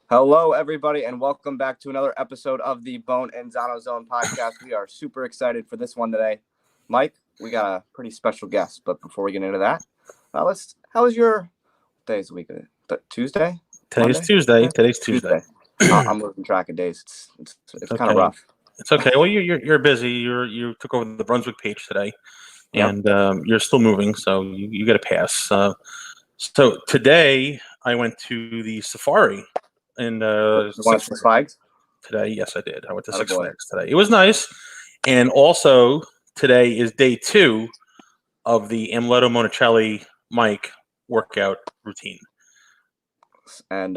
Hello, everybody, and welcome back to another episode of the Bohn N Zano Zone podcast. We are super excited for this one today. Mike, we got a pretty special guest, but before we get into that, how was your day's week? Tuesday? Today's Monday? Tuesday. Today's Tuesday. I'm losing track of days. It's Okay. kind of rough. It's okay. Well, you're busy. You took over the Brunswick page today, Yep. and you're still moving, so you get a pass. So today I went to the safari, and Six Flags today. Yes, I did. I went to Attaboy. Six Flags today. It was nice, and also today is day 2 of the Amleto Monicelli Mike workout routine. And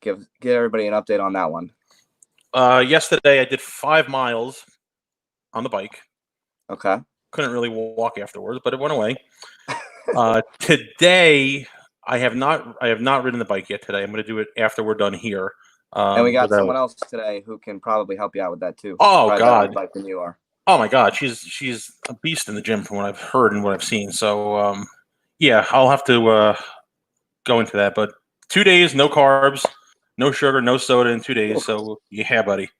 give everybody an update on that one. Yesterday I did 5 miles on the bike. Okay. Couldn't really walk afterwards, but it went away. Today I have not ridden the bike yet today. I'm going to do it after we're done here. And we got someone else today who can probably help you out with that too. Oh, probably God. better bike than you are. Oh my God, she's a beast in the gym from what I've heard and what I've seen. So yeah, I'll have to go into that. But 2 days, no carbs, no sugar, no soda in 2 days. So yeah, buddy.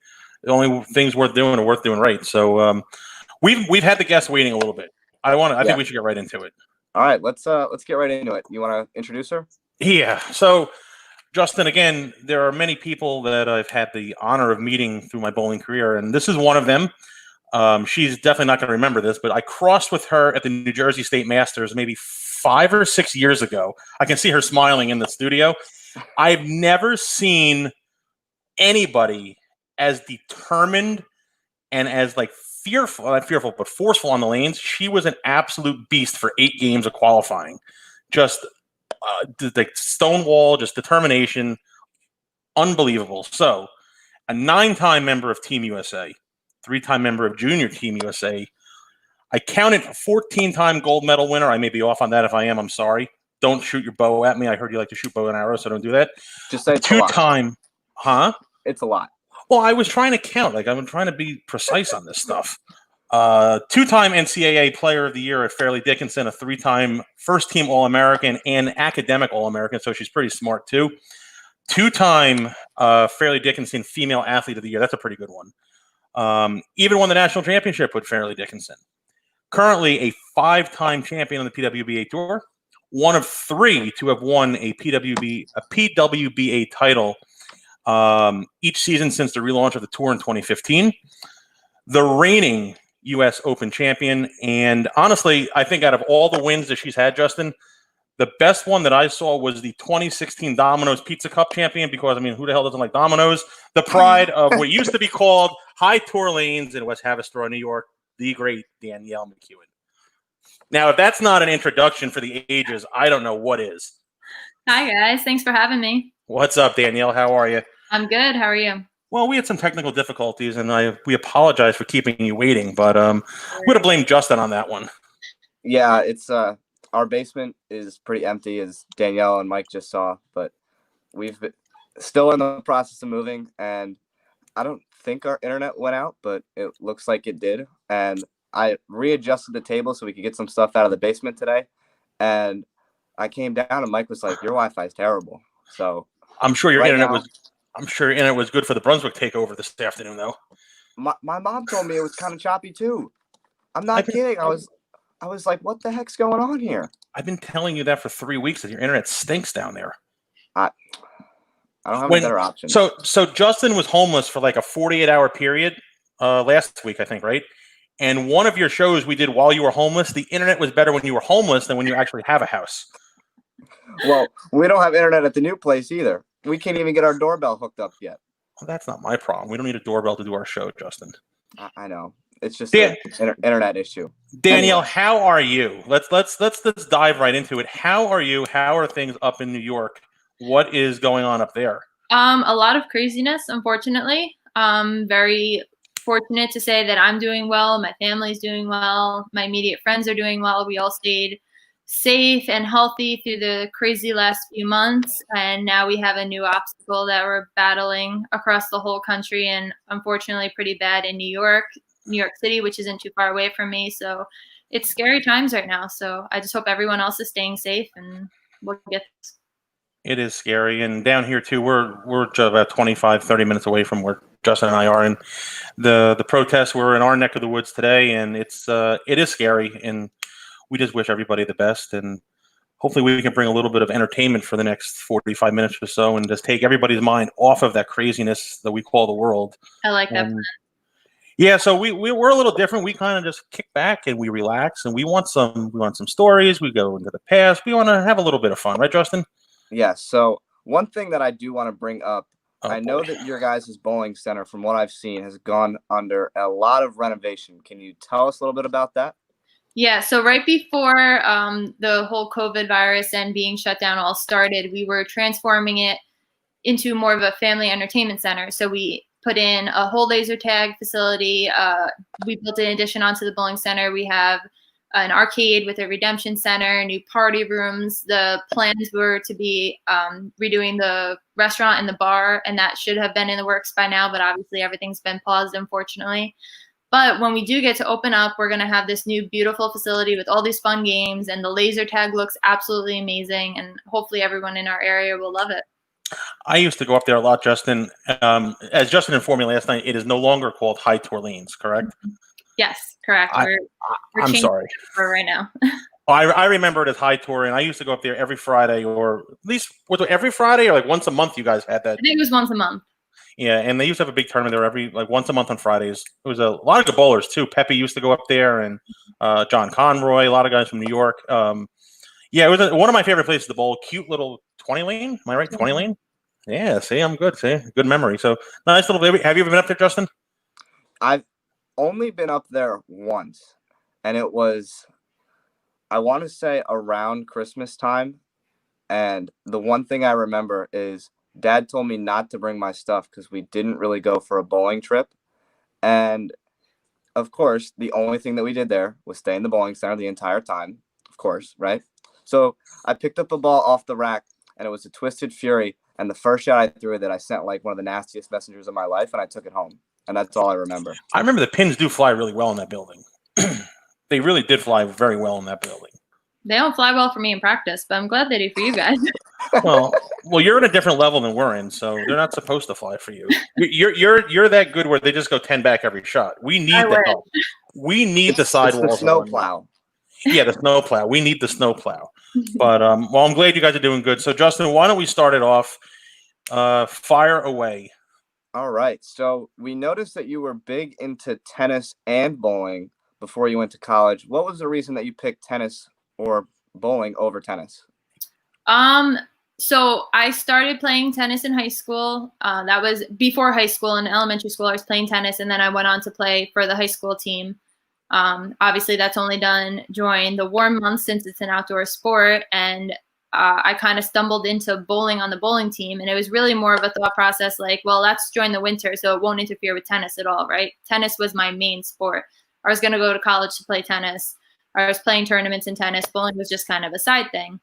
The only things worth doing are worth doing right. So we've had the guests waiting a little bit. I think we should get right into it. All right, let's get right into it. You want to introduce her? Yeah. So Justin, again, there are many people that I've had the honor of meeting through my bowling career, and this is one of them. She's definitely not going to remember this, but I crossed with her at the New Jersey State Masters maybe 5 or 6 years ago. I can see her smiling in the studio. I've never seen anybody as determined and as not fearful, but forceful on the lanes. She was an absolute beast for 8 games of qualifying. Just like stonewall, just determination. Unbelievable. So a 9-time member of Team USA, 3-time member of Junior Team USA. I counted a 14-time gold medal winner. I may be off on that. If I am, I'm sorry. Don't shoot your bow at me. I heard you like to shoot bow and arrows, so don't do that. Just say 2-time, huh? It's a lot. Well, I was trying to count. I'm trying to be precise on this stuff. 2-time NCAA Player of the Year at Fairleigh Dickinson, a 3-time first-team All-American and academic All-American, so she's pretty smart too. 2-time Fairleigh Dickinson Female Athlete of the Year. That's a pretty good one. Even won the national championship with Fairleigh Dickinson. Currently a 5-time champion on the PWBA Tour. One of 3 to have won a PWBA title each season since the relaunch of the tour in 2015. The reigning U.S. Open champion. And honestly, I think out of all the wins that she's had, Justin, the best one that I saw was the 2016 Domino's Pizza Cup champion, because, I mean, who the hell doesn't like Domino's? The pride of what used to be called High Tour Lanes in West Haverstraw, New York, the great Danielle McEwan. Now, if that's not an introduction for the ages, I don't know what is. Hi, guys. Thanks for having me. What's up, Danielle? How are you? I'm good. How are you? Well, we had some technical difficulties, and we apologize for keeping you waiting, but we would have blamed Justin on that one. Yeah, it's our basement is pretty empty, as Danielle and Mike just saw, but we've still in the process of moving, and I don't think our internet went out, but it looks like it did. And I readjusted the table so we could get some stuff out of the basement today, and I came down and Mike was like, "Your Wi-Fi is terrible." So I'm sure your internet was good for the Brunswick takeover this afternoon, though. My mom told me it was kind of choppy too. I'm not kidding. I was like, "What the heck's going on here?" I've been telling you that for 3 weeks, that your internet stinks down there. I don't have a better option. So Justin was homeless for like a 48-hour period last week, I think, right? And one of your shows we did while you were homeless, the internet was better when you were homeless than when you actually have a house. Well, we don't have internet at the new place either. We can't even get our doorbell hooked up yet. Well, that's not my problem. We don't need a doorbell to do our show, Justin. I know. It's just an internet issue. Danielle, how are you? Let's dive right into it. How are you? How are things up in New York? What is going on up there? A lot of craziness, unfortunately. Very fortunate to say that I'm doing well. My family's doing well. My immediate friends are doing well. We all stayed safe and healthy through the crazy last few months. And now we have a new obstacle that we're battling across the whole country, and unfortunately pretty bad in New York City, which isn't too far away from me. So it's scary times right now. So I just hope everyone else is staying safe, and we'll get this. It is scary, and down here too, we're just about 25, 30 minutes away from where Justin and I are, and the protests were in our neck of the woods today, and it is scary, and we just wish everybody the best, and hopefully we can bring a little bit of entertainment for the next 45 minutes or so, and just take everybody's mind off of that craziness that we call the world. I like that. Yeah, so we're a little different. We kind of just kick back and we relax, and we want some stories. We go into the past. We want to have a little bit of fun, right, Justin? Yeah. So one thing that I do want to bring up, I know boy. that your guys' bowling center, from what I've seen, has gone under a lot of renovation. Can you tell us a little bit about that? Yeah, so right before the whole COVID virus and being shut down all started, we were transforming it into more of a family entertainment center. So we put in a whole laser tag facility. We built an addition onto the bowling center. We have an arcade with a redemption center, new party rooms. The plans were to be redoing the restaurant and the bar, and that should have been in the works by now, but obviously everything's been paused, unfortunately. But when we do get to open up, we're going to have this new beautiful facility with all these fun games, and the laser tag looks absolutely amazing, and hopefully everyone in our area will love it. I used to go up there a lot, Justin. As Justin informed me last night, it is no longer called High Torlanes, correct? Yes, correct. We're I'm sorry. For right now. I remember it as High Tour, and I used to go up there every Friday, or at least every Friday, or like once a month. You guys had that. I think it was once a month. Yeah, and they used to have a big tournament there once a month on Fridays. It was a lot of good bowlers too. Pepe used to go up there, and John Conroy, a lot of guys from New York. Yeah, it was one of my favorite places to bowl. Cute little 20 lane. Am I right? 20 lane. Yeah. See, I'm good. See, good memory. So nice little baby. Have you ever been up there, Justin? I've only been up there once, and it was, I want to say, around Christmas time. And the one thing I remember is Dad told me not to bring my stuff because we didn't really go for a bowling trip. And of course, the only thing that we did there was stay in the bowling center the entire time, of course, right? So I picked up a ball off the rack, and it was a Twisted Fury. And the first shot I threw that I sent like one of the nastiest messengers of my life, and I took it home. And that's all I remember. I remember the pins do fly really well in that building. They really did fly very well in that building. They don't fly well for me in practice, but I'm glad they do for you guys. Well, you're at a different level than we're in, so they're not supposed to fly for you. You're that good where they just go 10 back every shot. We need the help. We need the sidewalls. The snow plow. Yeah, the snow plow. We need the snow plow. But well, I'm glad you guys are doing good. So, Justin, why don't we start it off? Fire away. All right. So we noticed that you were big into tennis and bowling before you went to college. What was the reason that you picked tennis or bowling over tennis? So I started playing tennis in high school. That was before high school. In elementary school, I was playing tennis, and then I went on to play for the high school team. Obviously, that's only done during the warm months since it's an outdoor sport, and I kind of stumbled into bowling on the bowling team, and it was really more of a thought process like, well, let's join the winter so it won't interfere with tennis at all, right? Tennis was my main sport. I was going to go to college to play tennis. I was playing tournaments in tennis. Bowling was just kind of a side thing.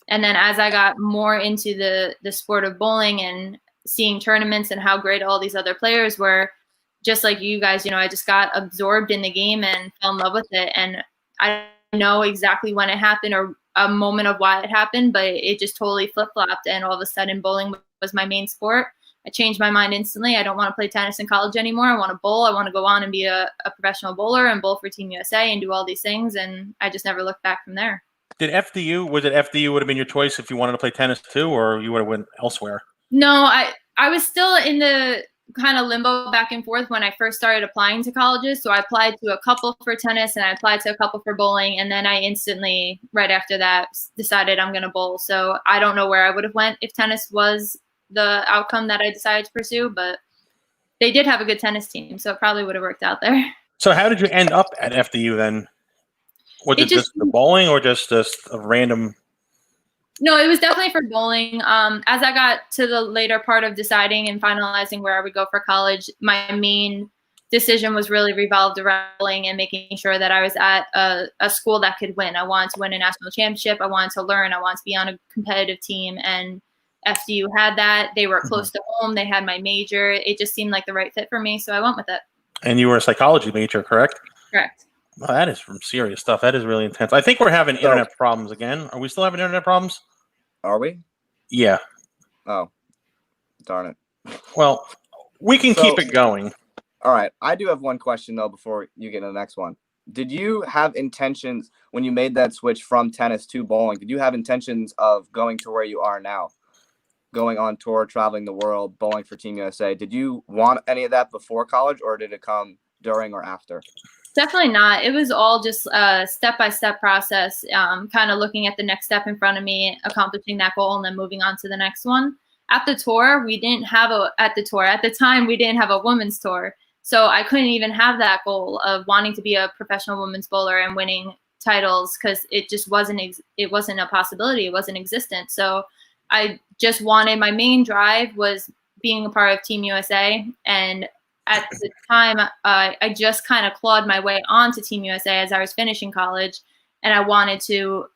And then as I got more into the sport of bowling and seeing tournaments and how great all these other players were, just like you guys, I just got absorbed in the game and fell in love with it. And I don't know exactly when it happened or a moment of why it happened, but it just totally flip-flopped, and all of a sudden bowling was my main sport. I changed my mind instantly. I don't want to play tennis in college anymore. I want to bowl. I want to go on and be a professional bowler and bowl for Team USA and do all these things, and I just never looked back from there. Was it FDU would have been your choice if you wanted to play tennis too, or you would have went elsewhere? No, I was still in the kind of limbo back and forth when I first started applying to colleges. So I applied to a couple for tennis and I applied to a couple for bowling. And then I instantly, right after that, decided I'm going to bowl. So I don't know where I would have went if tennis was the outcome that I decided to pursue, but they did have a good tennis team. So it probably would have worked out there. So how did you end up at FDU then? Was it just the bowling or just a random? No, it was definitely for bowling. As I got to the later part of deciding and finalizing where I would go for college, my main decision was really revolved around bowling and making sure that I was at a school that could win. I wanted to win a national championship. I wanted to learn. I wanted to be on a competitive team. And FDU had that. They were close to home. They had my major. It just seemed like the right fit for me, so I went with it. And you were a psychology major, correct? Correct. Well, that is some serious stuff. That is really intense. I think we're having internet problems again. Are we still having internet problems? Are we? Yeah. Oh, darn it. Well, we can So- keep it going. All right. I do have one question, though, before you get to the next one. Did you have intentions when you made that switch from tennis to bowling? Did you have intentions of going to where you are now, going on tour, traveling the world, bowling for Team USA? Did you want any of that before college, or did it come during or after? Definitely not. It was all just a step-by-step process, kind of looking at the next step in front of me, accomplishing that goal, and then moving on to the next one. At the tour, we didn't have at the time, we didn't have a women's tour. So I couldn't even have that goal of wanting to be a professional women's bowler and winning titles because it just wasn't a possibility. It wasn't existent. So I just wanted, my main drive was being a part of Team USA. And at the time, I just kind of clawed my way onto Team USA as I was finishing college. And I wanted to,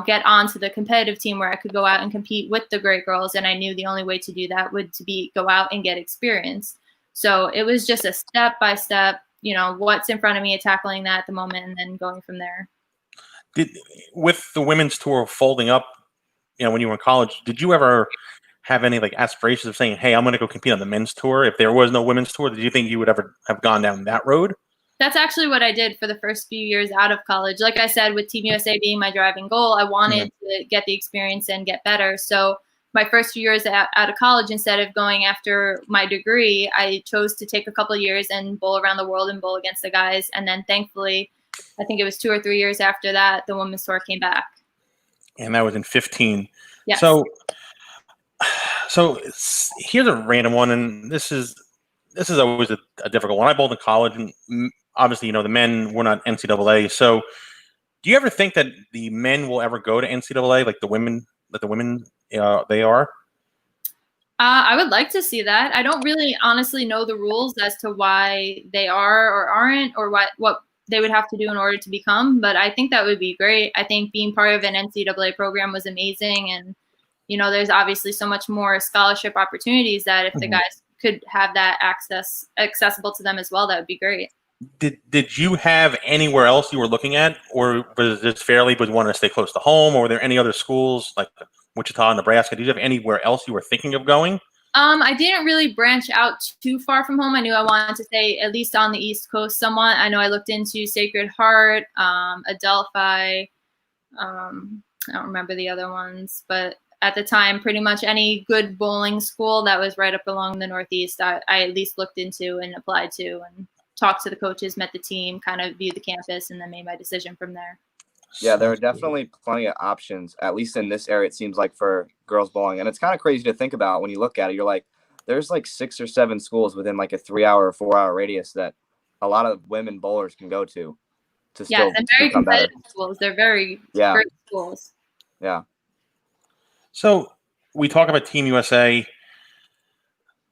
get onto the competitive team where I could go out and compete with the great girls. And I knew the only way to do that would to be go out and get experience. So it was just a step-by-step, what's in front of me, tackling that at the moment, and then going from there. With the women's tour folding up, when you were in college, did you ever have any aspirations of saying, hey, I'm going to go compete on the men's tour? If there was no women's tour, did you think you would ever have gone down that road? That's actually what I did for the first few years out of college. Like I said, with Team USA being my driving goal, I wanted to get the experience and get better. So my first few years out of college, instead of going after my degree, I chose to take a couple of years and bowl around the world and bowl against the guys. And then thankfully, I think it was 2 or 3 years after that, the women's tour came back. And that was in 2015. Yes. So here's a random one, and this is always a difficult one. I bowled in college, and obviously, the men were not NCAA. So do you ever think that the men will ever go to NCAA like the women they are? I would like to see that. I don't really honestly know the rules as to why they are or aren't, or what they would have to do in order to become, but I think that would be great. I think being part of an NCAA program was amazing, and there's obviously so much more scholarship opportunities that if the guys could have that access accessible to them as well, that would be great. Did you have anywhere else you were looking at, or was this fairly was wanting to stay close to home, or were there any other schools like Wichita, Nebraska? Did you have anywhere else you were thinking of going? I didn't really branch out too far from home. I knew I wanted to stay at least on the East Coast somewhat. I know I looked into Sacred Heart, Adelphi. I don't remember the other ones, but at the time, pretty much any good bowling school that was right up along the Northeast, I at least looked into and applied to, and talked to the coaches, met the team, kind of viewed the campus, and then made my decision from there. Yeah, there are definitely plenty of options, at least in this area, it seems like, for girls bowling. And it's kind of crazy to think about when you look at it. You're like, there's 6 or 7 schools within a 3-hour or 4-hour radius that a lot of women bowlers can go to yeah, still and very become better. competitive schools. They're very great schools. Yeah. So we talk about Team USA.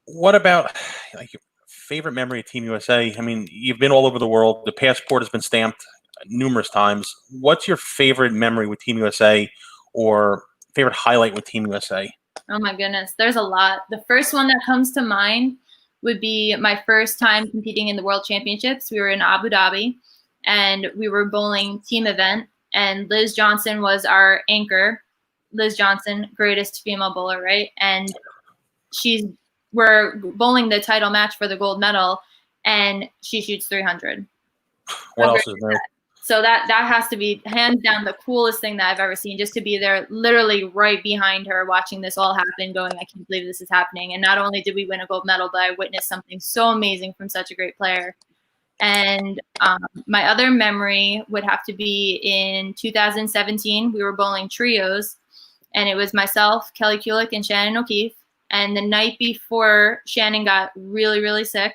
What about your favorite memory of Team USA? I mean, you've been all over the world. The passport has been stamped numerous times. What's your favorite memory with Team USA, or favorite highlight with Team USA? Oh my goodness, there's a lot. The first one that comes to mind would be my first time competing in the World Championships. We were in Abu Dhabi, and we were bowling team event, and Liz Johnson was our anchor. Liz Johnson, greatest female bowler, right? And we're bowling the title match for the gold medal, and she shoots 300. What else is there? So that has to be hands down the coolest thing that I've ever seen, just to be there literally right behind her watching this all happen, going, I can't believe this is happening. And not only did we win a gold medal, but I witnessed something so amazing from such a great player. And my other memory would have to be in 2017. We were bowling trios, and it was myself, Kelly Kulick, and Shannon O'Keefe. And the night before Shannon got really, really sick,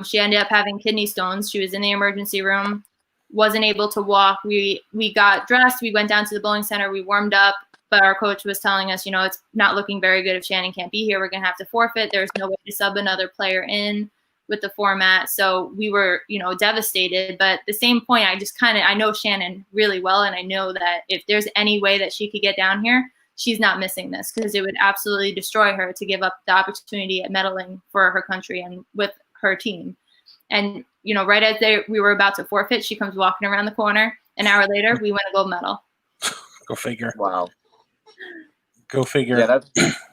she ended up having kidney stones. She was in the emergency room, wasn't able to walk. We got dressed. We went down to the bowling center. We warmed up. But our coach was telling us, it's not looking very good if Shannon can't be here. We're going to have to forfeit. There's no way to sub another player in with the format. So we were, devastated. But at the same point, I know Shannon really well. And I know that if there's any way that she could get down here, she's not missing this, because it would absolutely destroy her to give up the opportunity at medaling for her country and with her team. And, right as we were about to forfeit, she comes walking around the corner. An hour later, we win a gold medal. Go figure. Wow. Go figure. Yeah,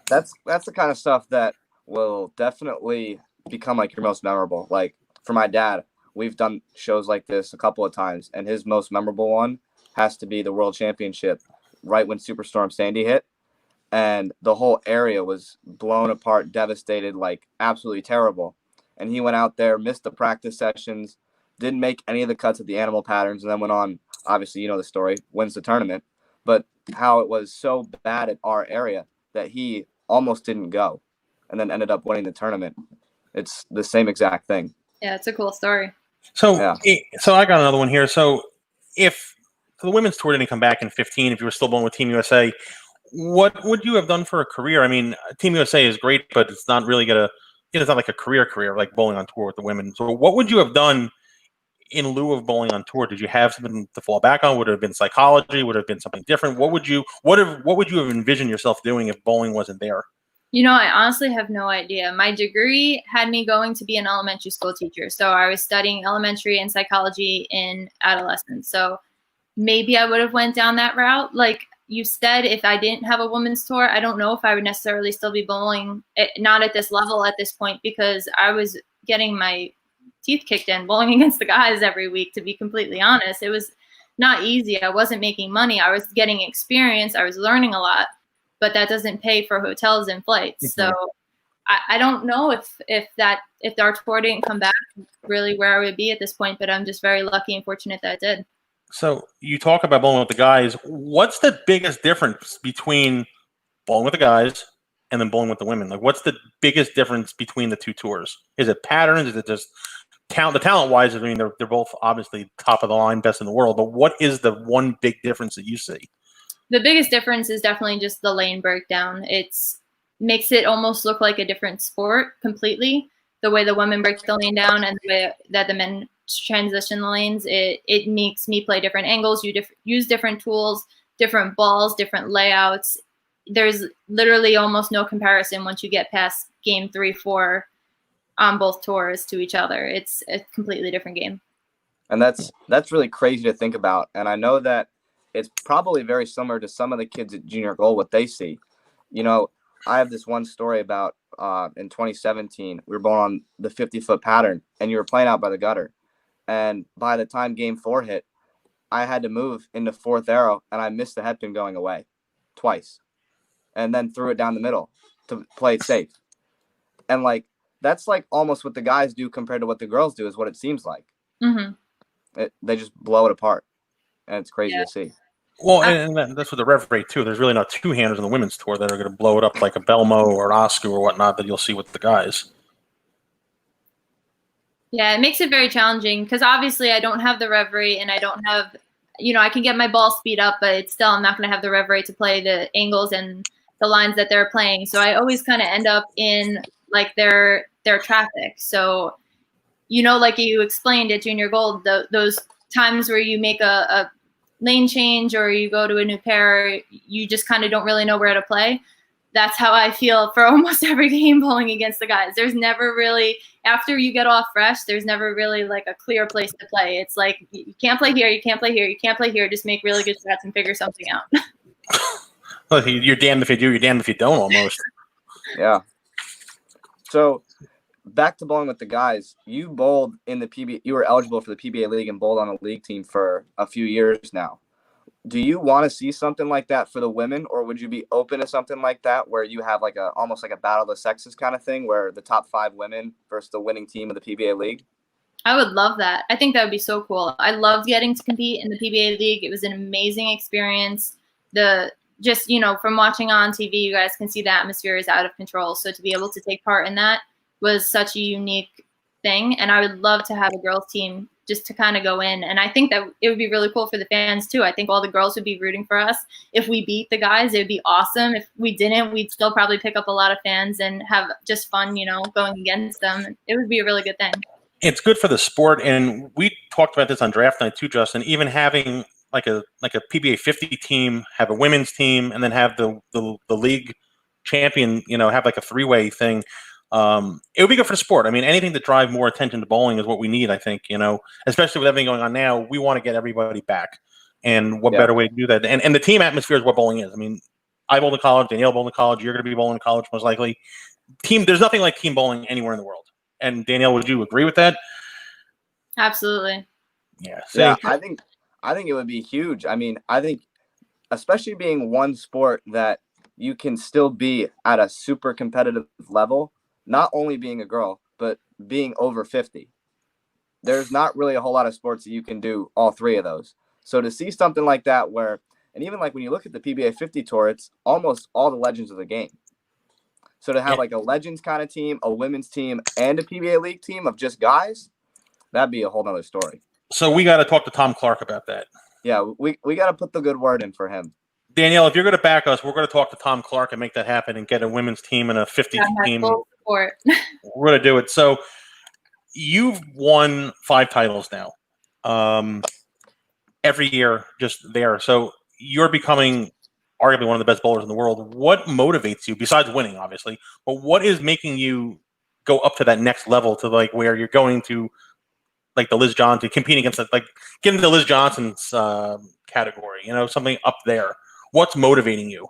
That's the kind of stuff that will definitely become like your most memorable. Like for my dad, we've done shows like this a couple of times, and his most memorable one has to be the World Championship, right when Superstorm Sandy hit, and the whole area was blown apart, devastated, like absolutely terrible. And he went out there, missed the practice sessions, didn't make any of the cuts at the animal patterns, and then went on. Obviously, you know the story, wins the tournament. But how it was so bad at our area that he almost didn't go, and then ended up winning the tournament. It's the same exact thing. Yeah, it's a cool story. So, Yeah. so I got another one here. So, if the women's tour didn't come back in 15, if you were still bowling with Team USA, what would you have done for a career? I mean, Team USA is great, but it's not really it's not like a career, like bowling on tour with the women. So, what would you have done in lieu of bowling on tour? Did you have something to fall back on? Would it have been psychology? Would it have been something different? What would you have envisioned yourself doing if bowling wasn't there? You know, I honestly have no idea. My degree had me going to be an elementary school teacher. So I was studying elementary and psychology in adolescence. So maybe I would have went down that route. Like you said, if I didn't have a women's tour, I don't know if I would necessarily still be bowling, not at this level at this point, because I was getting my teeth kicked in bowling against the guys every week, to be completely honest. It was not easy. I wasn't making money. I was getting experience. I was learning a lot, but that doesn't pay for hotels and flights. Mm-hmm. So I don't know if our tour didn't come back, really where I would be at this point, but I'm just very lucky and fortunate that it did. So you talk about bowling with the guys. What's the biggest difference between bowling with the guys and then bowling with the women? Like, what's the biggest difference between the two tours? Is it patterns? Is it just talent? The talent-wise, I mean, they're both obviously top of the line, best in the world. But what is the one big difference that you see? The biggest difference is definitely just the lane breakdown. It's makes it almost look like a different sport completely. The way the women break the lane down and the way that the men transition the lanes, it makes me play different angles, use different tools, different balls, different layouts. There's literally almost no comparison once you get past game 3, 4 on both tours to each other. It's a completely different game. And that's really crazy to think about. And I know that it's probably very similar to some of the kids at Junior Gold, what they see. You know, I have this one story about in 2017, we were bowling on the 50-foot pattern, and you were playing out by the gutter. And by the time game 4 hit, I had to move into 4th arrow, and I missed the headpin going away twice, and then threw it down the middle to play it safe. And like that's like almost what the guys do compared to what the girls do, is what it seems like. Mm-hmm. They just blow it apart, and it's crazy to see. Well, and that's with the rev rate too. There's really not two-handers on the women's tour that are going to blow it up like a Belmo or an Oscar or whatnot that you'll see with the guys. Yeah, it makes it very challenging because obviously I don't have the rev rate, and I don't have, I can get my ball speed up, but it's still, I'm not going to have the rev rate to play the angles and the lines that they're playing. So I always kind of end up in like their traffic. So, like you explained at Junior Gold, those times where you make a lane change or you go to a new pair, you just kind of don't really know where to play. That's how I feel for almost every game bowling against the guys. There's never really, after you get off fresh, there's never really like a clear place to play. It's like, you can't play here, you can't play here, you can't play here. Just make really good shots and figure something out. Well, you're damned if you do, you're damned if you don't almost. Yeah. So back to bowling with the guys, you bowled in the PBA, you were eligible for the PBA League and bowled on a league team for a few years now. Do you want to see something like that for the women, or would you be open to something like that where you have like almost like a battle of the sexes kind of thing where the top 5 women versus the winning team of the PBA League? I would love that. I think that would be so cool. I loved getting to compete in the PBA League. It was an amazing experience. From watching on TV, you guys can see the atmosphere is out of control. So to be able to take part in that was such a unique thing. And I would love to have a girls team just to kind of go in. And I think that it would be really cool for the fans too. I think all the girls would be rooting for us. If we beat the guys, it would be awesome. If we didn't, we'd still probably pick up a lot of fans and have just fun, going against them. It would be a really good thing. It's good for the sport. And we talked about this on draft night too, Justin, even having like a PBA 50 team, have a women's team, and then have the league champion, have like a 3-way thing. It would be good for the sport. I mean, anything to drive more attention to bowling is what we need, I think, especially with everything going on now. We want to get everybody back. And what better way to do that? And the team atmosphere is what bowling is. I mean, I bowled in college. Danielle bowled in college. You're going to be bowling in college most likely. There's nothing like team bowling anywhere in the world. And Danielle, would you agree with that? Absolutely. Yeah. Yeah, I think it would be huge. I mean, I think especially being one sport that you can still be at a super competitive level, not only being a girl, but being over 50. There's not really a whole lot of sports that you can do all three of those. So to see something like that where, and even like when you look at the PBA 50 tour, it's almost all the legends of the game. So to have like a legends kind of team, a women's team, and a PBA league team of just guys, that'd be a whole nother story. So we got to talk to Tom Clark about that. Yeah, we got to put the good word in for him. Danielle, if you're going to back us, we're going to talk to Tom Clark and make that happen and get a women's team and a 50 team. Full support. We're going to do it. So you've won 5 titles now, every year, just there. So you're becoming arguably one of the best bowlers in the world. What motivates you, besides winning, obviously, but what is making you go up to that next level to like where you're going to, like the Liz Johnson, competing against like getting the Liz Johnson's category, something up there? What's motivating you?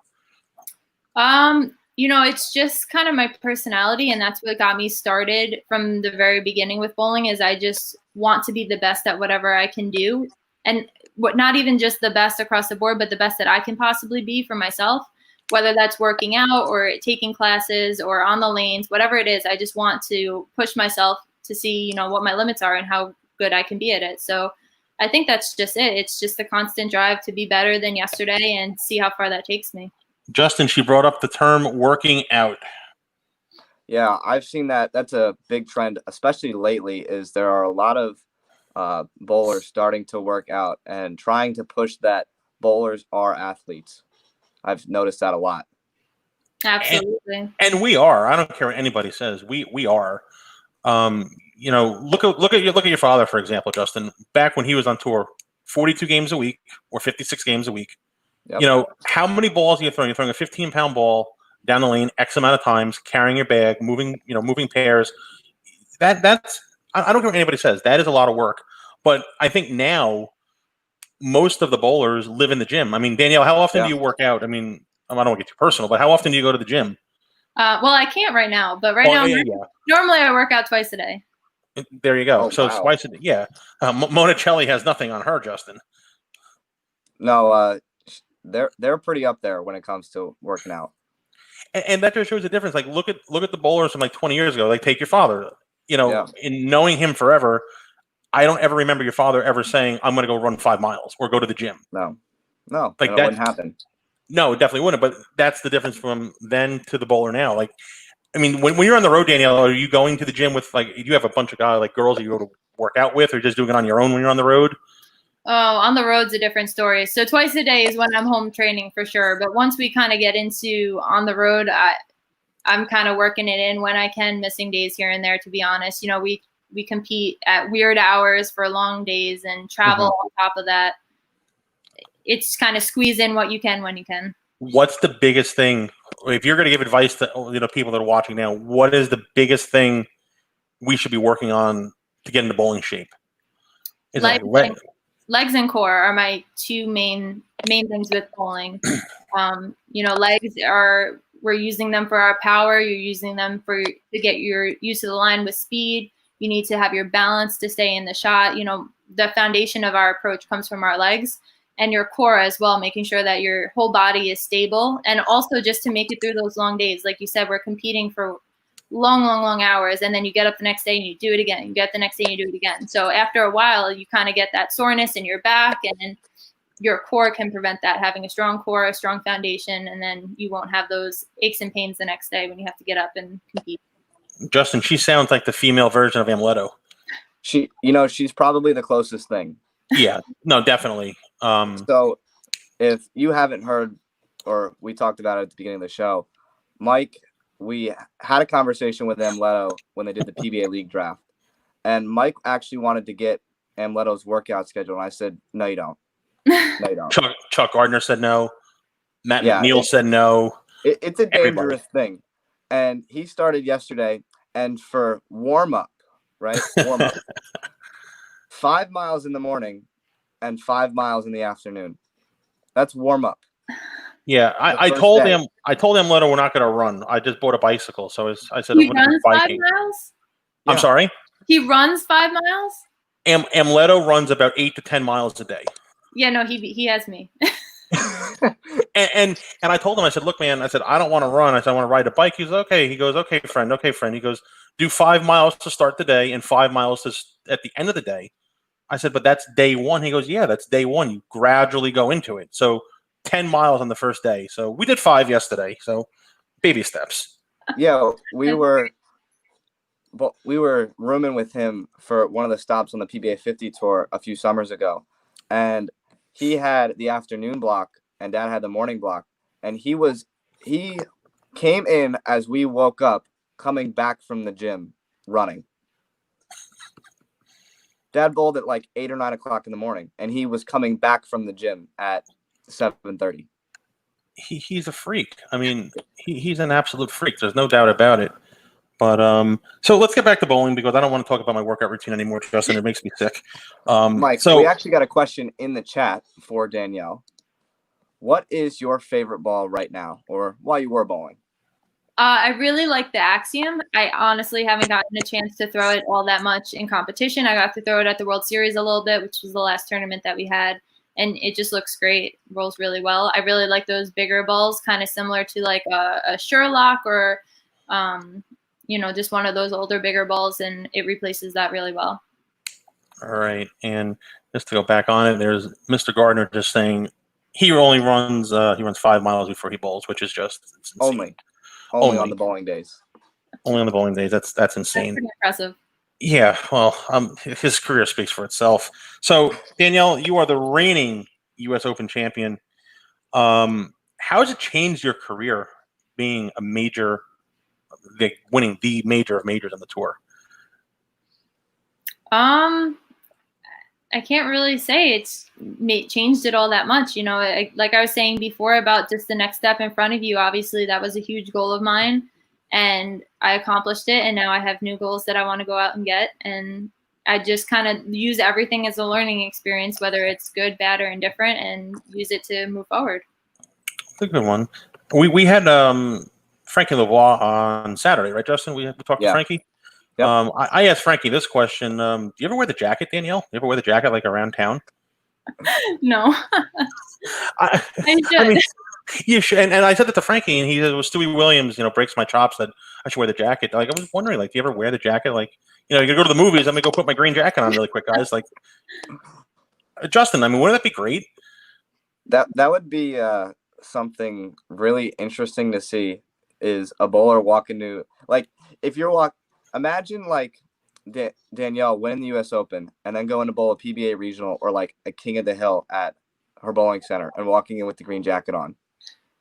It's just kind of my personality, and that's what got me started from the very beginning with bowling. Is I just want to be the best at whatever I can do, and not even just the best across the board, but the best that I can possibly be for myself. Whether that's working out or taking classes or on the lanes, whatever it is, I just want to push myself to see, what my limits are and how good I can be at it. So I think that's just it. It's just the constant drive to be better than yesterday and see how far that takes me. Justin, she brought up the term working out. Yeah, I've seen that. That's a big trend, especially lately, is there are a lot of bowlers starting to work out and trying to push that bowlers are athletes. I've noticed that a lot. Absolutely. And we are. I don't care what anybody says. We are. Look at your father, for example, Justin. Back when he was on tour, 42 games a week or 56 games a week. Yep. How many balls are you throwing? You're throwing a 15-pound ball down the lane X amount of times, carrying your bag, moving pairs. That's I don't care what anybody says. That is a lot of work. But I think now most of the bowlers live in the gym. I mean, Danielle, how often do you work out? I mean, I don't want to get too personal, but how often do you go to the gym? Well, I can't right now, but normally I work out twice a day. There you go. Oh, so wow. It's twice a day. Yeah. Monicelli has nothing on her, Justin. No, they're pretty up there when it comes to working out. And that just shows the difference. Like, look at the bowlers from like 20 years ago. Like, take your father. In knowing him forever, I don't ever remember your father ever saying, "I'm going to go run 5 miles or go to the gym." No, like that wouldn't happen. No, it definitely wouldn't. But that's the difference from then to the bowler now. Like, I mean, when you're on the road, Danielle, are you going to the gym with do you have a bunch of guys, like girls that you go to work out with, or just doing it on your own when you're on the road? Oh, on the road's a different story. So twice a day is when I'm home training for sure. But once we kind of get into on the road, I'm kind of working it in when I can, missing days here and there, to be honest. We compete at weird hours for long days and travel on top of that. It's kind of squeeze in what you can when you can. What's the biggest thing, if you're going to give advice to people that are watching now, what is the biggest thing we should be working on to get into bowling shape? Is legs and core are my two main things with bowling. Legs we're using them for our power. You're using them to get your use of the line with speed. You need to have your balance to stay in the shot. The foundation of our approach comes from our legs and your core as well, making sure that your whole body is stable. And also just to make it through those long days. Like you said, we're competing for long hours, and then you get up the next day and you do it again. You get the next day and you do it again. So after a while, you kind of get that soreness in your back, and your core can prevent that, having a strong core, a strong foundation, and then you won't have those aches and pains the next day when you have to get up and compete. Justin, she sounds like the female version of Amleto. She's probably the closest thing. Yeah, no, definitely. So if you haven't heard, or we talked about it at the beginning of the show, Mike, we had a conversation with Amleto when they did the PBA League draft. And Mike actually wanted to get Amleto's workout schedule. And I said, no, you don't. No, you don't. Chuck Gardner said no. Matt McNeil said no. It's a dangerous thing. And he started yesterday. And for warm-up, right? Warm-up. 5 miles in the morning and 5 miles in the afternoon. That's warm-up. Yeah, The I first told day. him Leto, we're not going to run. I just bought a bicycle, so I said He I'm going to be runs 5 biking. miles. I'm Yeah. sorry. He runs 5 miles. Leto runs about 8 to 10 miles a day. Yeah, no, he has me. And I told him, I said, look, man, I said, I don't want to run. I said, I want to ride a bike. He's okay. He goes, okay, friend. Okay, friend. He goes, do 5 miles to start the day and 5 miles at the end of the day. I said, but that's day one. He goes, yeah, that's day one. You gradually go into it. So 10 miles on the first day. So we did 5 yesterday. So baby steps. Yeah, we were rooming with him for one of the stops on the PBA 50 tour a few summers ago, and he had the afternoon block and Dad had the morning block, and he came in as we woke up, coming back from the gym running. Dad bowled at like 8 or 9 o'clock in the morning, and he was coming back from the gym at 7:30. He's a freak. I mean, he's an absolute freak. There's no doubt about it. But so let's get back to bowling because I don't want to talk about my workout routine anymore, Justin. It makes me sick. Mike, so we actually got a question in the chat for Danielle. What is your favorite ball right now, or while you were bowling? I really like the Axiom. I honestly haven't gotten a chance to throw it all that much in competition. I got to throw it at the World Series a little bit, which was the last tournament that we had, and it just looks great. Rolls really well. I really like those bigger balls, kind of similar to like a Sherlock or, just one of those older, bigger balls, and it replaces that really well. All right, and just to go back on it, there's Mr. Gardner just saying he runs 5 miles before he bowls, which is just insane. Only on the bowling days. Only on the bowling days. That's insane. That's pretty impressive. Yeah, well, his career speaks for itself. So, Danielle, you are the reigning U.S. Open champion. How has it changed your career being a major, winning the major of majors on the tour? I can't really say it's changed it all that much. Like I was saying before about just the next step in front of you, obviously that was a huge goal of mine and I accomplished it. And now I have new goals that I want to go out and get. And I just kind of use everything as a learning experience, whether it's good, bad, or indifferent, and use it to move forward. That's a good one. We had Frankie Lavoie on Saturday, right, Justin? We talked to Frankie. Yep. I asked Frankie this question. Do you ever wear the jacket, Danielle? You ever wear the jacket like around town? No. I mean, you should. And I said that to Frankie, and he said, well, Stewie Williams, breaks my chops that I should wear the jacket. Like, I was wondering, like, do you ever wear the jacket? Like, you go to the movies. I'm going to go put my green jacket on really quick, guys. Like, Justin, I mean, wouldn't that be great? That would be something really interesting to see is a bowler walk into, like, if you're imagine like Danielle winning the U.S. Open and then going to bowl a PBA regional or like a King of the Hill at her bowling center and walking in with the green jacket on.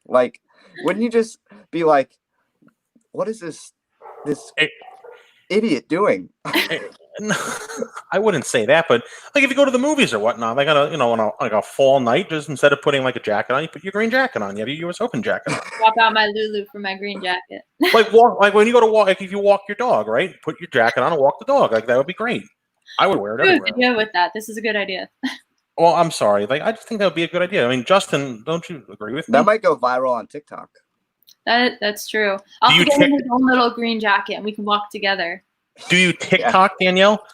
Like, wouldn't you just be like, what is this idiot doing? I wouldn't say that, but like if you go to the movies or whatnot, like on a fall night, just instead of putting like a jacket on, you put your green jacket on. You have your U.S. Open jacket on. Swap out my Lulu for my green jacket. like when you go to walk, like if you walk your dog, right? Put your jacket on and walk the dog. Like that would be great. I would wear it everywhere. Good idea with that. This is a good idea. Well, I'm sorry. Like I just think that would be a good idea. I mean, Justin, don't you agree with me? That might go viral on TikTok. That's true. I'll get him his own little green jacket and we can walk together. Do you TikTok, Danielle?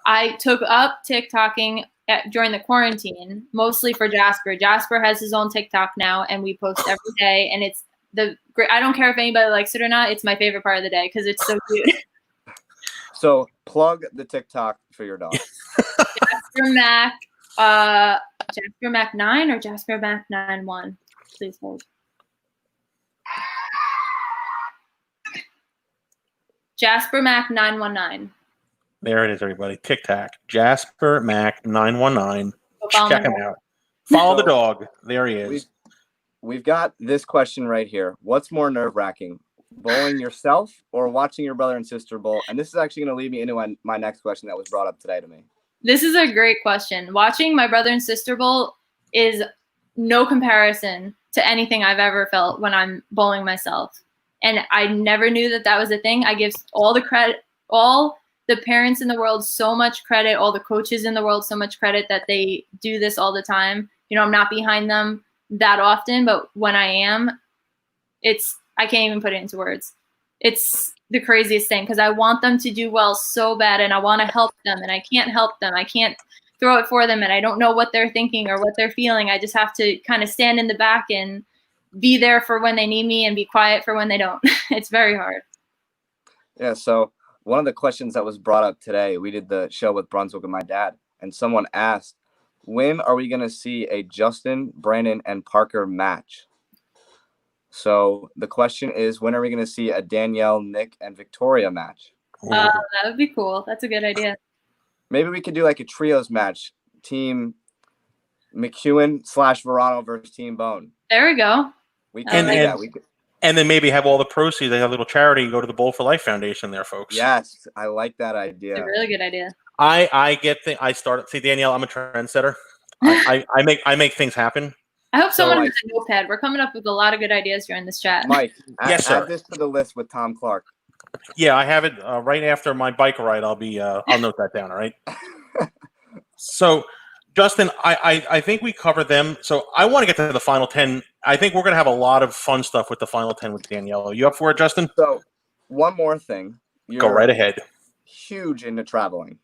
I took up TikToking during the quarantine, mostly for Jasper. Jasper has his own TikTok now, and we post every day. And it's I don't care if anybody likes it or not. It's my favorite part of the day because it's so cute. So plug the TikTok for your dog. Jasper Mac 9 or Jasper Mac 9-1. Please hold. Jasper Mac 919. There it is, everybody. TikTok. Jasper Mac 919. Check him out. Follow the dog. There he is. We've got this question right here. What's more nerve-wracking, bowling yourself or watching your brother and sister bowl? And this is actually going to lead me into my next question that was brought up today to me. This is a great question. Watching my brother and sister bowl is no comparison to anything I've ever felt when I'm bowling myself. And I never knew that was a thing. I give all the credit, all the parents in the world so much credit, all the coaches in the world so much credit that they do this all the time. I'm not behind them that often, but when I am, I can't even put it into words. It's the craziest thing because I want them to do well so bad, and I want to help them, and I can't help them. I can't throw it for them, and I don't know what they're thinking or what they're feeling. I just have to kind of stand in the back and be there for when they need me and be quiet for when they don't. It's very hard. Yeah, so one of the questions that was brought up today, we did the show with Brunswick and my dad, and someone asked, when are we going to see a Justin, Brandon, and Parker match? So the question is, when are we going to see a Danielle, Nick, and Victoria match? That would be cool. That's a good idea. Maybe we could do like a trios match, Team McEwan / Verano versus Team Bohn. There we go. We can do that. We could. And then maybe have all the proceeds, they have a little charity, and go to the Bowl for Life Foundation there, folks. Yes, I like that idea. It's a really good idea. I started. See, Danielle, I'm a trendsetter. I make things happen. I hope someone has a notepad. We're coming up with a lot of good ideas during this chat. Mike, yes, sir. Add this to the list with Tom Clark. Yeah, I have it right after my bike ride. I'll note that down. All right. So, Justin, I think we covered them. So I want to get to the final 10. I think we're going to have a lot of fun stuff with the final 10 with Danielle. Are you up for it, Justin? So one more thing. Go right ahead. Huge into traveling.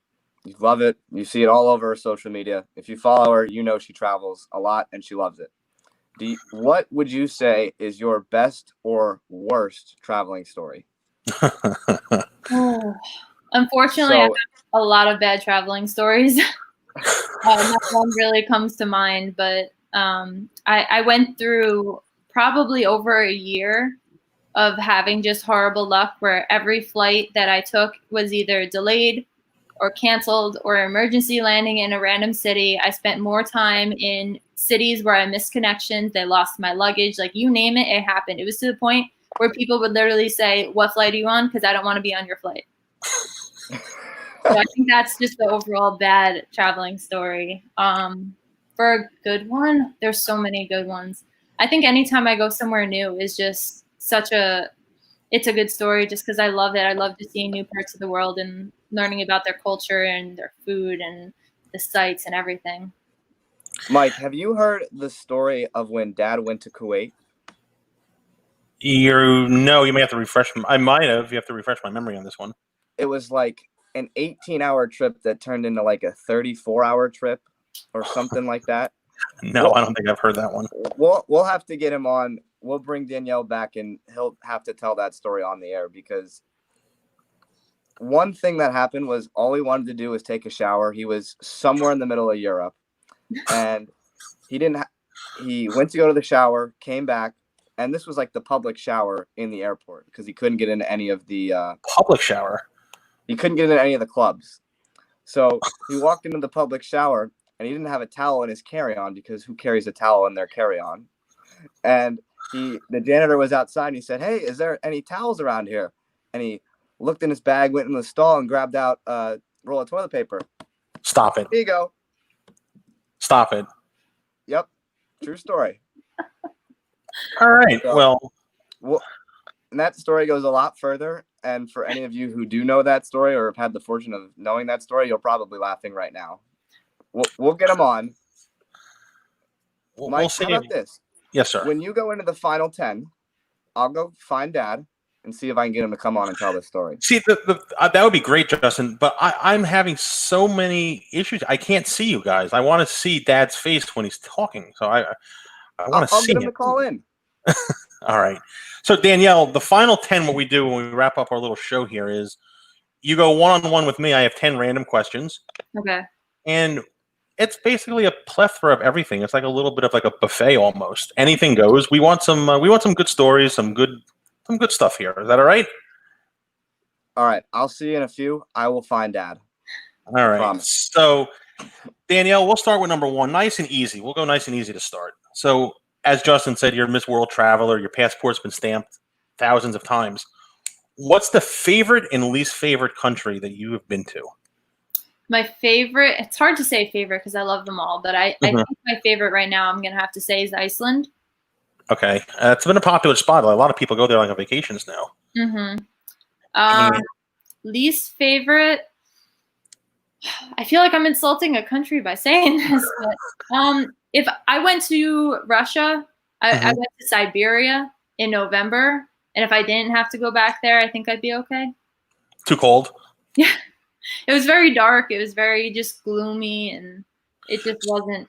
You love it. You see it all over social media. If you follow her, you know she travels a lot and she loves it. What would you say is your best or worst traveling story? Unfortunately, I have a lot of bad traveling stories. That one really comes to mind, but I went through probably over a year of having just horrible luck where every flight that I took was either delayed or canceled or emergency landing in a random city. I spent more time in cities where I missed connections. They lost my luggage. Like, you name it, it happened. It was to the point where people would literally say, "What flight are you on?" Because I don't want to be on your flight. So I think that's just the overall bad traveling story. For a good one, there's so many good ones. I think anytime I go somewhere new is just it's a good story just because I love it. I love just seeing new parts of the world and learning about their culture and their food and the sights and everything. Mike, have you heard the story of when Dad went to Kuwait? You may have to refresh. I might have. You have to refresh my memory on this one. It was like an 18-hour trip that turned into like a 34-hour trip or something like that. No, I don't think I've heard that one. We'll have to get him on. We'll bring Danielle back and he'll have to tell that story on the air because one thing that happened was all he wanted to do was take a shower. He was somewhere in the middle of Europe and he went to go to the shower, came back, and this was like the public shower in the airport because he couldn't get into any of the public shower. He couldn't get into any of the clubs. So he walked into the public shower and he didn't have a towel in his carry-on because who carries a towel in their carry-on? And the janitor was outside and he said, "Hey, is there any towels around here?" And he looked in his bag, went in the stall and grabbed out a roll of toilet paper. Stop it. Here you go. Stop it. Yep. True story. All right. So, well, and that story goes a lot further. And for any of you who do know that story or have had the fortune of knowing that story, you're probably laughing right now. We'll get him on. Mike, how about this? Yes, sir. When you go into the final 10, I'll go find Dad and see if I can get him to come on and tell this story. See, that would be great, Justin. But I'm having so many issues. I can't see you guys. I want to see Dad's face when he's talking. So I want to see I'll get him to call in. All right. So, Danielle, the final 10, what we do when we wrap up our little show here is you go one-on-one with me. I have 10 random questions. Okay. And it's basically a plethora of everything. It's like a little bit of like a buffet almost. Anything goes. We want some good stories, some good stuff here. Is that all right? All right. I'll see you in a few. I will find Dad. All right. Promise. So, Danielle, we'll start with number 1. Nice and easy. We'll go nice and easy to start. So, as Justin said, you're Miss World Traveler. Your passport's been stamped thousands of times. What's the favorite and least favorite country that you have been to? My favorite, it's hard to say favorite because I love them all, but I think my favorite right now, I'm going to have to say, is Iceland. Okay. It's been a popular spot. A lot of people go there like on vacations now. Least favorite, I feel like I'm insulting a country by saying this, but if I went to Russia, I went to Siberia in November, and if I didn't have to go back there, I think I'd be okay. Too cold? Yeah. It was very dark. It was very just gloomy, and it just wasn't.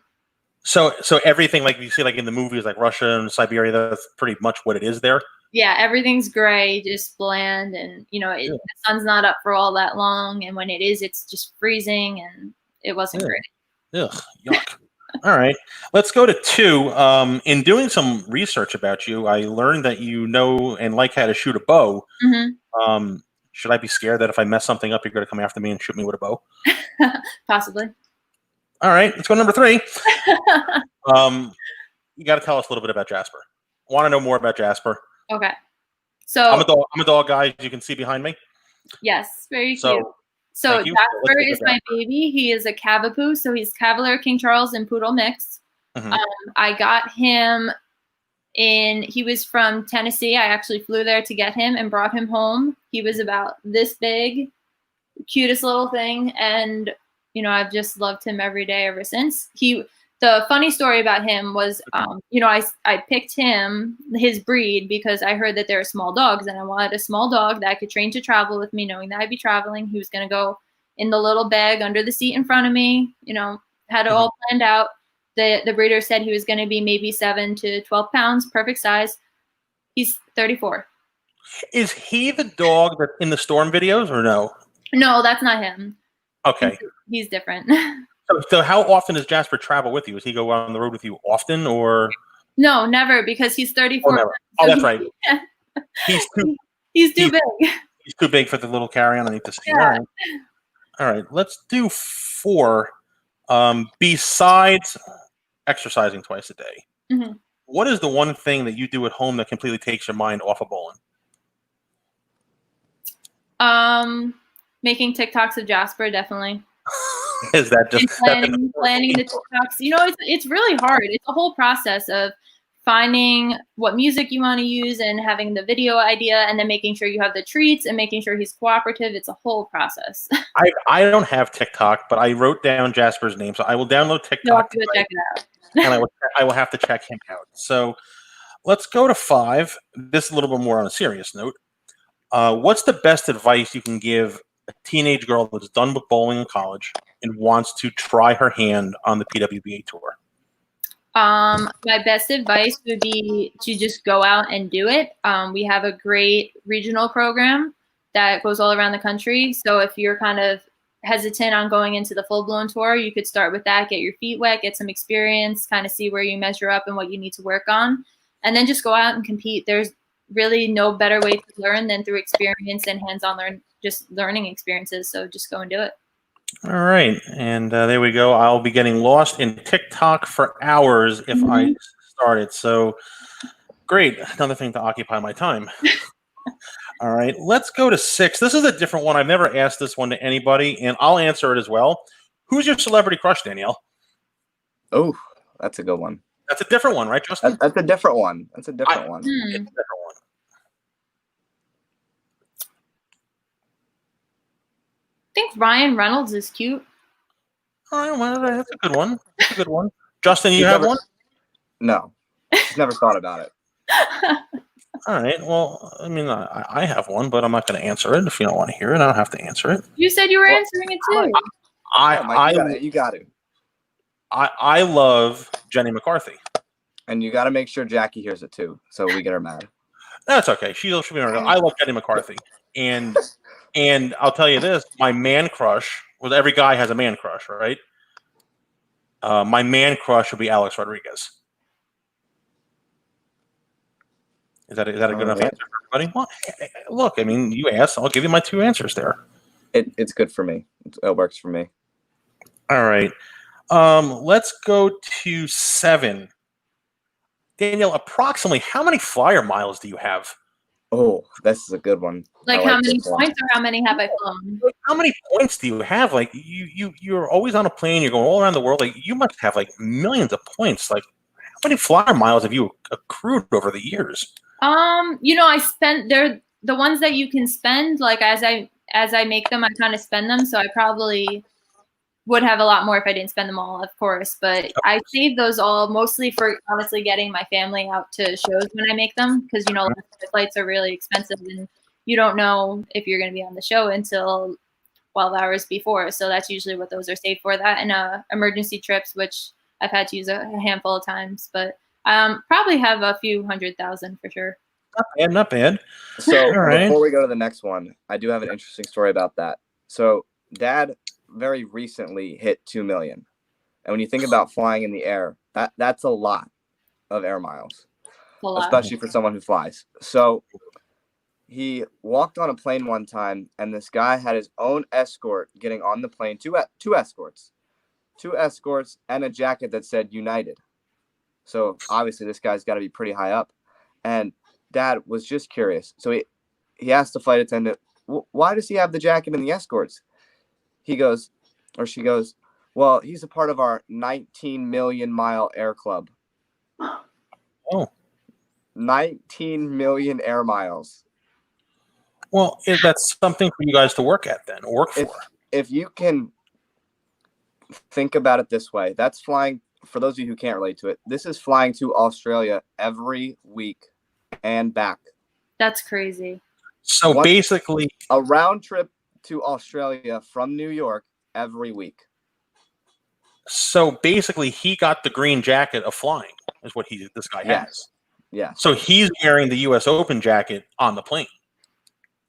So everything like you see like in the movies like Russia and Siberia, that's pretty much what it is there? Yeah, everything's gray, just bland, and the sun's not up for all that long, and when it is, it's just freezing, and it wasn't great. Ugh, yuck. All right, let's go to 2. In doing some research about you, I learned that you know and like how to shoot a bow. Should I be scared that if I mess something up, you're going to come after me and shoot me with a bow? Possibly. All right, let's go to number 3. You got to tell us a little bit about Jasper. Want to know more about Jasper? Okay. So I'm a dog guy, as you can see behind me. Yes, very cute. So you. Jasper is my baby. He is a Cavapoo, so he's Cavalier, King Charles, and Poodle mix. I got him he was from Tennessee. I actually flew there to get him and brought him home. He was about this big, cutest little thing, and I've just loved him every day ever since. The funny story about him was, I picked his breed because I heard that there are small dogs, and I wanted a small dog that I could train to travel with me, knowing that I'd be traveling. He was going to go in the little bag under the seat in front of me, had it all planned out. The breeder said he was going to be maybe 7 to 12 pounds, perfect size. He's 34. Is he the dog that's in the storm videos or no? No, that's not him. Okay. He's different. So how often does Jasper travel with you? Does he go out on the road with you often, or? No, never, because he's 34. Oh, never. Oh, that's right. He's too big. He's too big for the little carry-on. I need to see. Yeah. All right. Let's do 4. Besides exercising twice a day, what is the one thing that you do at home that completely takes your mind off of bowling? Making TikToks of Jasper, definitely. Is that just planning the TikToks? It's really hard. It's a whole process of finding what music you want to use and having the video idea, and then making sure you have the treats and making sure he's cooperative. It's a whole process. I don't have TikTok, but I wrote down Jasper's name, so I will download TikTok. You'll have to go check it out. And I will have to check him out. So let's go to 5. This is a little bit more on a serious note. What's the best advice you can give a teenage girl that's done with bowling in college and wants to try her hand on the PWBA tour? My best advice would be to just go out and do it. We have a great regional program that goes all around the country. So if you're kind of hesitant on going into the full-blown tour, you could start with that, get your feet wet, get some experience, kind of see where you measure up and what you need to work on, and then just go out and compete. There's really no better way to learn than through experience and hands-on learning experiences. So just go and do it. All right. And there we go. I'll be getting lost in TikTok for hours if I started. So great. Another thing to occupy my time. All right. Let's go to 6. This is a different one. I've never asked this one to anybody, and I'll answer it as well. Who's your celebrity crush, Danielle? Oh, that's a good one. That's a different one, right, Justin? That's a different one. It's a different one. It's a different one. I think Ryan Reynolds is cute. All right, well, that's a good one. That's a good one. Justin, you have one? No. Just never thought about it. All right. Well, I mean, I have one, but I'm not going to answer it. If you don't want to hear it, I don't have to answer it. You said you were answering it too. You got to. I love Jenny McCarthy. And you got to make sure Jackie hears it too, so we get her mad. That's okay. She'll be around. I love Jenny McCarthy. And I'll tell you this, my man crush, well, every guy has a man crush, right? My man crush would be Alex Rodriguez. Is that a good enough answer for everybody? Well, look, I mean, you asked. I'll give you my 2 answers there. It's good for me. It works for me. All right. Let's go to 7. Danielle, approximately how many flyer miles do you have? Oh, this is a good one. Like how many points or how many have I flown? How many points do you have? Like you're always on a plane. You're going all around the world. Like you must have like millions of points. Like how many flyer miles have you accrued over the years? I spent the ones that you can spend. Like as I make them, I kind of spend them. So I probably would have a lot more if I didn't spend them all, of course. But I save those all mostly for honestly getting my family out to shows when I make them, because the flights are really expensive and you don't know if you're going to be on the show until 12 hours before. So that's usually what those are saved for. That and emergency trips, which I've had to use a handful of times, but probably have a few 100,000 for sure. Not bad. So right. Before we go to the next one, I do have an interesting story about that. So Dad very recently hit 2 million. And when you think about flying in the air, that's a lot of air miles, especially for someone who flies. So he walked on a plane one time, and this guy had his own escort getting on the plane, two escorts, and a jacket that said United. So obviously this guy's got to be pretty high up. And Dad was just curious. So he asked the flight attendant, why does he have the jacket and the escorts? She goes, well, he's a part of our 19 million mile air club. Oh. 19 million air miles. Well, that's something for you guys to work at then, or work for. If you can think about it this way, that's flying, for those of you who can't relate to it, this is flying to Australia every week and back. That's crazy. So basically a round trip to Australia from New York every week. So basically he got the green jacket of flying is what this guy has. Yeah. So he's wearing the US Open jacket on the plane.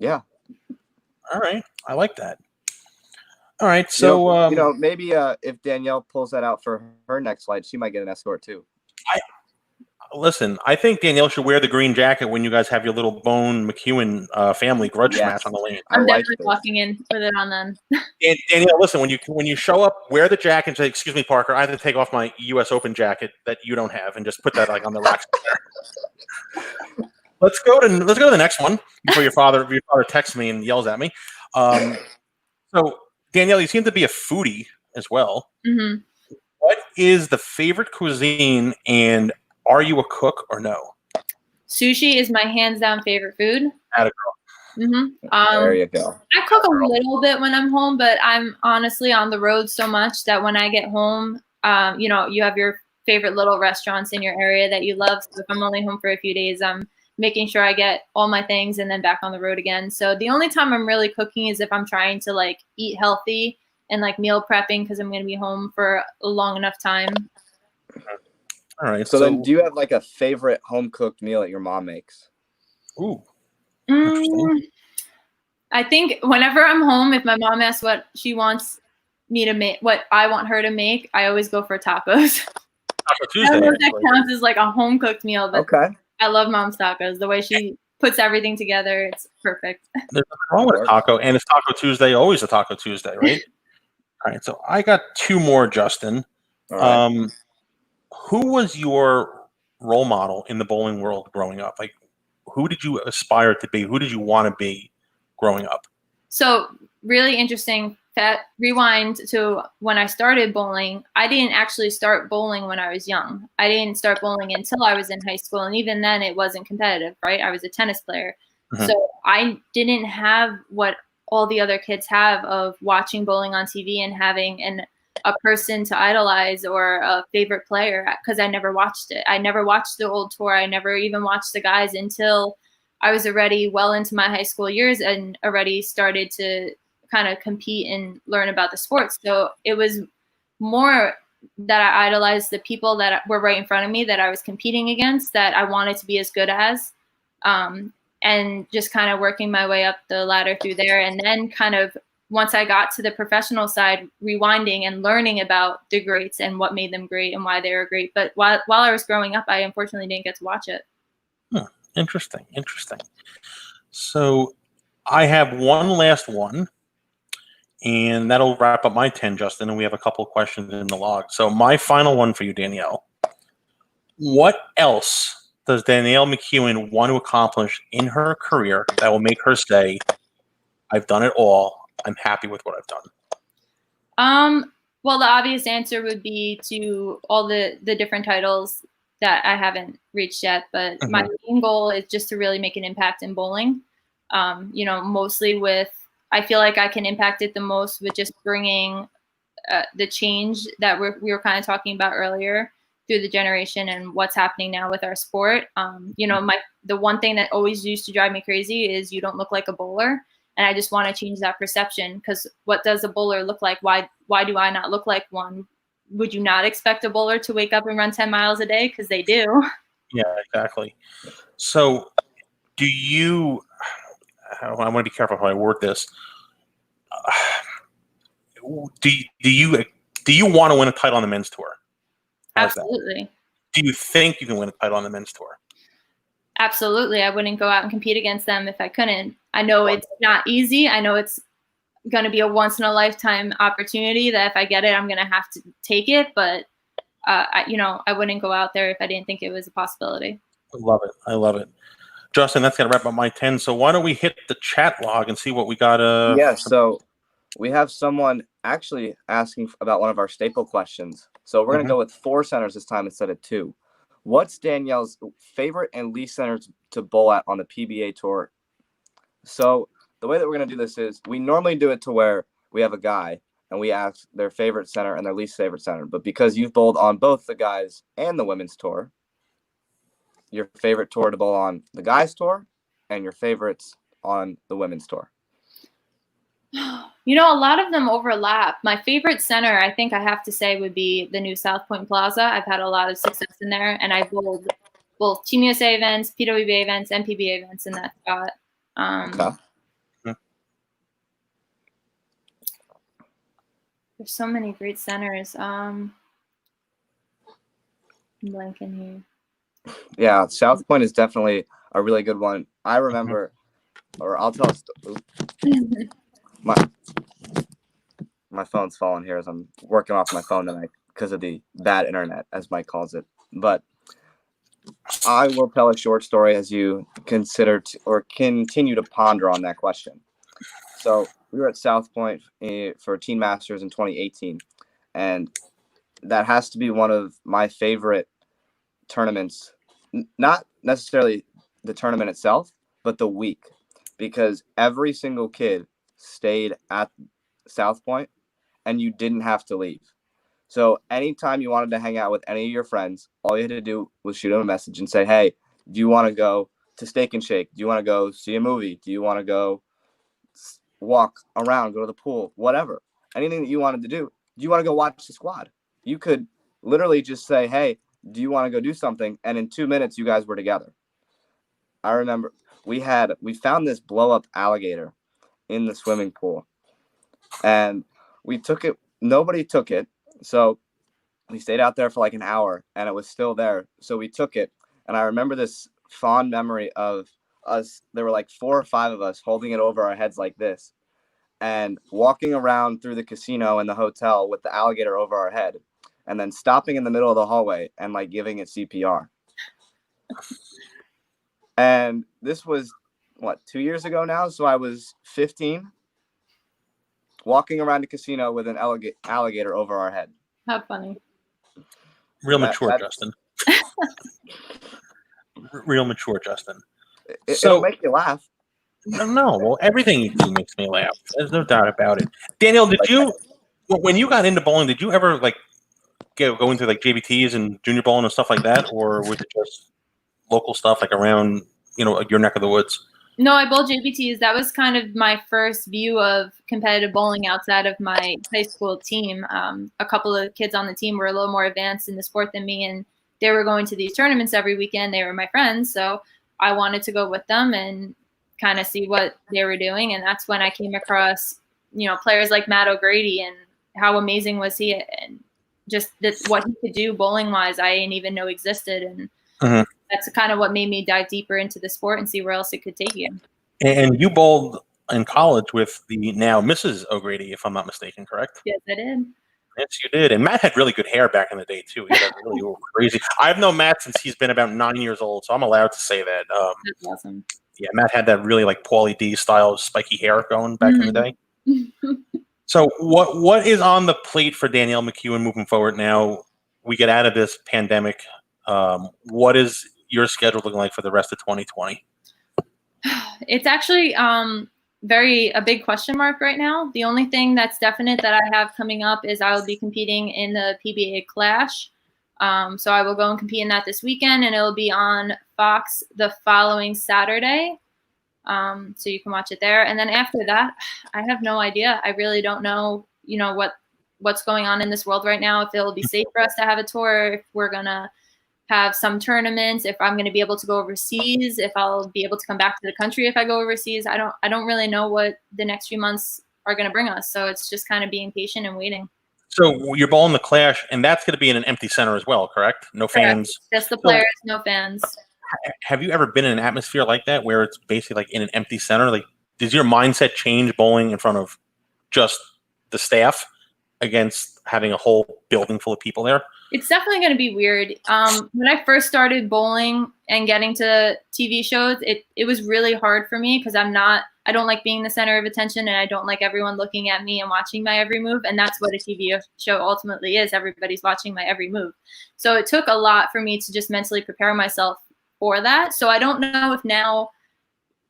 Yeah. All right. I like that. All right. So maybe if Danielle pulls that out for her next flight, she might get an escort too. Listen, I think Danielle should wear the green jacket when you guys have your little Bohn McEwan family grudge match on the lane. I'm definitely walking in with it on then. And Danielle, listen, when you show up, wear the jacket and say, "Excuse me, Parker, I have to take off my US Open jacket that you don't have," and just put that on the rack there. Let's go to the next one before your father texts me and yells at me. So Danielle, you seem to be a foodie as well. Mm-hmm. What is the favorite cuisine, and are you a cook or no? Sushi is my hands down favorite food. Atta girl. Mm-hmm. There you go. I cook a little bit when I'm home, but I'm honestly on the road so much that when I get home, you have your favorite little restaurants in your area that you love. So if I'm only home for a few days, I'm making sure I get all my things and then back on the road again. So the only time I'm really cooking is if I'm trying to eat healthy and meal prepping because I'm going to be home for a long enough time. All right. So then do you have a favorite home cooked meal that your mom makes? Ooh. I think whenever I'm home, if my mom asks what she wants me to make, what I want her to make, I always go for tacos. Taco Tuesday. I don't know if that counts as a home cooked meal, but okay. I love mom's tacos. The way she puts everything together, it's perfect. There's nothing wrong with a taco, and it's Taco Tuesday, always a Taco Tuesday, right? All right, so I got two more, Justin. All right. Who was your role model in the bowling world growing up? Who did you aspire to be? Who did you want to be growing up? So really interesting. Rewind to when I started bowling. I didn't actually start bowling when I was young. I didn't start bowling until I was in high school. And even then it wasn't competitive, right? I was a tennis player. Mm-hmm. So I didn't have what all the other kids have of watching bowling on TV and having a person to idolize or a favorite player because I never watched it. I never watched the old tour. I never even watched the guys until I was already well into my high school years and already started to kind of compete and learn about the sports. So it was more that I idolized the people that were right in front of me that I was competing against that I wanted to be as good as, and just kind of working my way up the ladder through there. And then kind of once I got to the professional side, rewinding and learning about the greats and what made them great and why they were great. But while I was growing up, I unfortunately didn't get to watch it. Interesting. So I have one last one, and that'll wrap up my 10, Justin, and we have a couple of questions in the log. So my final one for you, Danielle. What else does Danielle McEwan want to accomplish in her career that will make her say, I've done it all, I'm happy with what I've done? Well, the obvious answer would be to all the different titles that I haven't reached yet, but mm-hmm. My main goal is just to really make an impact in bowling. Mostly I feel like I can impact it the most with just bringing the change that we were kind of talking about earlier through the generation and what's happening now with our sport. The one thing that always used to drive me crazy is you don't look like a bowler. And I just want to change that perception, because what does a bowler look like? Why do I not look like one? Would you not expect a bowler to wake up and run 10 miles a day? Because they do. Yeah, exactly. So do you, I want to be careful how I word this. Do you want to win a title on the men's tour? How's Absolutely. that? Do you think you can win a title on the men's tour? Absolutely. I wouldn't go out and compete against them if I couldn't. I know it's not easy. I know it's going to be a once in a lifetime opportunity that if I get it, I'm going to have to take it. But, I wouldn't go out there if I didn't think it was a possibility. I love it. I love it. Justin, that's going to wrap up my 10. So why don't we hit the chat log and see what we got? So we have someone actually asking about one of our staple questions. So we're going to go with 4 centers this time instead of 2. What's Danielle's favorite and least centers to bowl at on the PBA tour? So the way that we're going to do this is we normally do it to where we have a guy and we ask their favorite center and their least favorite center. But because you've bowled on both the guys and the women's tour, your favorite tour to bowl on the guys tour and your favorites on the women's tour. A lot of them overlap. My favorite center, I think I have to say, would be the new South Point Plaza. I've had a lot of success in there, and I've bowled both Team USA events, PWBA events, and PBA events in that spot. There's so many great centers. I'm blanking here. Yeah, South Point is definitely a really good one. I remember, or I'll tell. My phone's falling here as I'm working off my phone tonight because of the bad internet, as Mike calls it. But I will tell a short story as you consider or continue to ponder on that question. So we were at South Point for Teen Masters in 2018, and that has to be one of my favorite tournaments. Not necessarily the tournament itself, but the week, because every single kid stayed at South Point and you didn't have to leave. So anytime you wanted to hang out with any of your friends, all you had to do was shoot them a message and say, hey, do you want to go to Steak and Shake? Do you want to go see a movie? Do you want to go walk around, go to the pool, whatever? Anything that you wanted to do. Do you want to go watch the squad? You could literally just say, hey, do you want to go do something? And in 2 minutes, you guys were together. I remember we found this blow up alligator in the swimming pool, and we took it. Nobody took it. So we stayed out there for like an hour and it was still there. So we took it. And I remember this fond memory of us. There were like 4 or 5 of us holding it over our heads like this and walking around through the casino and the hotel with the alligator over our head, and then stopping in the middle of the hallway and like giving it CPR. And this was 2 years ago now. So I was 15, walking around the casino with an alligator over our head. How funny. Real mature, Justin. Real mature, Justin. It'll make you laugh. No, well, everything you do makes me laugh. There's no doubt about it. Danielle, when you got into bowling, did you ever go into like JBTs and junior bowling and stuff like that, or was it just local stuff like around your neck of the woods? No, I bowled JBTs. That was kind of my first view of competitive bowling outside of my high school team. A couple of kids on the team were a little more advanced in the sport than me, and they were going to these tournaments every weekend. They were my friends, so I wanted to go with them and kind of see what they were doing. And that's when I came across, players like Matt O'Grady, and how amazing was he, and just what he could do bowling-wise, I didn't even know existed. And that's kind of what made me dive deeper into the sport and see where else it could take you. And you bowled in college with the now Mrs. O'Grady, if I'm not mistaken, correct? Yes, I did. Yes, you did. And Matt had really good hair back in the day, too. He had really crazy. I've known Matt since he's been about 9 years old, so I'm allowed to say that. That's awesome. Yeah, Matt had that really Paulie D style spiky hair going back in the day. So what is on the plate for Danielle McEwan moving forward now? We get out of this pandemic. What is your schedule looking like for the rest of 2020? It's actually a big question mark right now. The only thing that's definite that I have coming up is I will be competing in the PBA Clash. So I will go and compete in that this weekend, and it will be on Fox the following Saturday. So you can watch it there. And then after that, I have no idea. I really don't know, what's going on in this world right now. If it'll be safe for us to have a tour, if we're gonna have some tournaments, if I'm gonna be able to go overseas, if I'll be able to come back to the country if I go overseas. I don't really know what the next few months are gonna bring us. So it's just kind of being patient and waiting. So you're bowling the Clash, and that's going to be in an empty center as well, correct? No fans. Correct. Just the players, no fans. Have you ever been in an atmosphere like that where it's basically like in an empty center? Like, does your mindset change bowling in front of just the staff against having a whole building full of people there? It's definitely going to be weird. When I first started bowling and getting to TV shows, it was really hard for me because I don't like being the center of attention, and I don't like everyone looking at me and watching my every move. And that's what a TV show ultimately is. Everybody's watching my every move. So it took a lot for me to just mentally prepare myself for that. So I don't know if now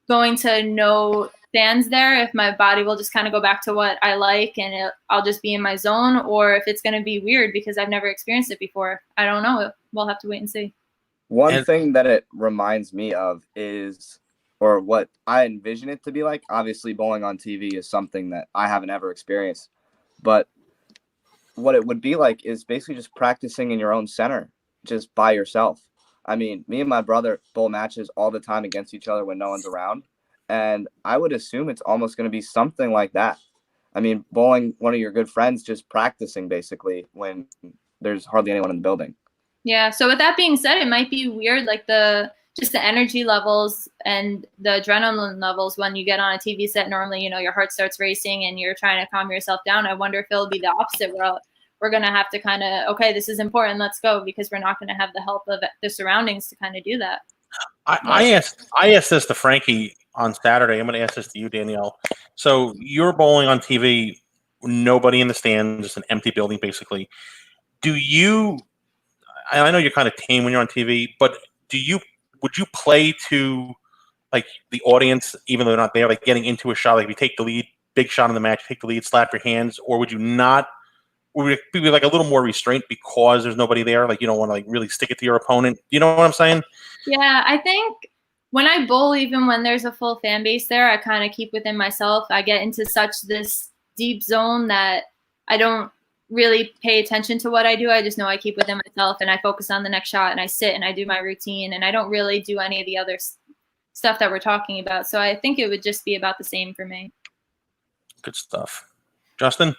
going to no fans there, if my body will just kind of go back to what I like and I'll just be in my zone, or if it's going to be weird because I've never experienced it before. I don't know. We'll have to wait and see. One thing that it reminds me of is, or what I envision it to be like, obviously bowling on TV is something that I haven't ever experienced, but what it would be like is basically just practicing in your own center, just by yourself. I mean, me and my brother bowl matches all the time against each other when no one's around. And I would assume it's almost going to be something like that. I mean, bowling one of your good friends, just practicing basically when there's hardly anyone in the building. Yeah. So with that being said, it might be weird, like the energy levels and the adrenaline levels when you get on a TV set. Normally, your heart starts racing and you're trying to calm yourself down. I wonder if it'll be the opposite, where we're going to have to kind of, okay, this is important, let's go, because we're not going to have the help of the surroundings to kind of do that. I asked this to Frankie on Saturday. I'm going to ask this to you, Danielle. So you're bowling on TV, nobody in the stands, just an empty building, basically. I know you're kind of tame when you're on TV, but would you play to like the audience, even though they're not there, like getting into a shot, like if you take the lead, big shot in the match, take the lead, slap your hands, or would you not? Would it be like a little more restraint because there's nobody there? Like you don't want to like really stick it to your opponent. You know what I'm saying? Yeah, I think when I bowl, even when there's a full fan base there, I kind of keep within myself. I get into such this deep zone that I don't really pay attention to what I do. I just know I keep within myself and I focus on the next shot and I sit and I do my routine and I don't really do any of the other stuff that we're talking about. So I think it would just be about the same for me. Good stuff. Justin?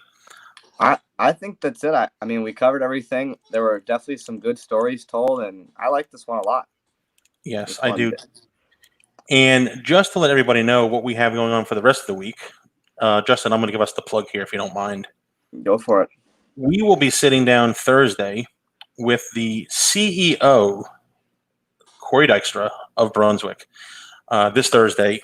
I think that's it. I mean, we covered everything. There were definitely some good stories told, and I like this one a lot. Yes, I do. And just to let everybody know what we have going on for the rest of the week, Justin, I'm going to give us the plug here if you don't mind. Go for it. We will be sitting down Thursday with the CEO, Corey Dykstra of Brunswick, this Thursday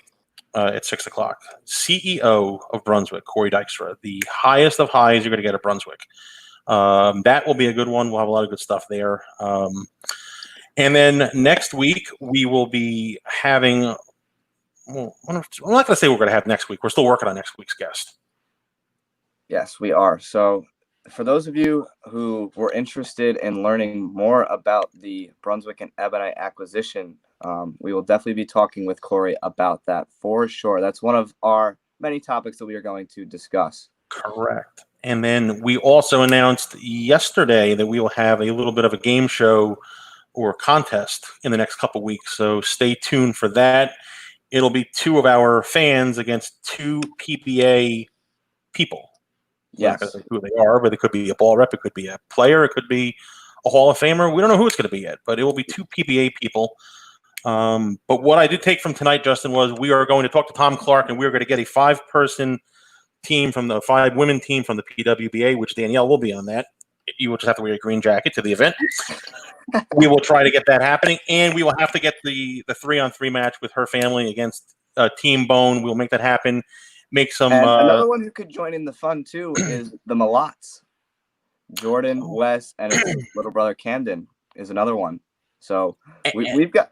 at 6 o'clock. CEO of Brunswick, Corey Dykstra, the highest of highs you're going to get at Brunswick. That will be a good one. We'll have a lot of good stuff there. And then next week, we will be having, well, I'm not going to say we're going to have next week. We're still working on next week's guest. Yes, we are. So for those of you who were interested in learning more about the Brunswick and Ebonite acquisition, we will definitely be talking with Corey about that for sure. That's one of our many topics that we are going to discuss. Correct. And then we also announced yesterday that we will have a little bit of a game show or contest in the next couple weeks. So stay tuned for that. It'll be two of our fans against two PBA people. Yes. I'm not going to say who they are, but it could be a ball rep, it could be a player, it could be a Hall of Famer. We don't know who it's going to be yet, but it will be two PBA people. But what I did take from tonight, Justin, was we are going to talk to Tom Clark, and we're going to get a 5-person team from the 5-women team from the PWBA, which Danielle will be on that. You will just have to wear a green jacket to the event. We will try to get that happening, and we will have to get the 3-on-3 match with her family against Team Bohn. We'll make that happen. Make some. And another one who could join in the fun too is the Malots. Jordan, Wes, and his little brother Camden is another one. So we've got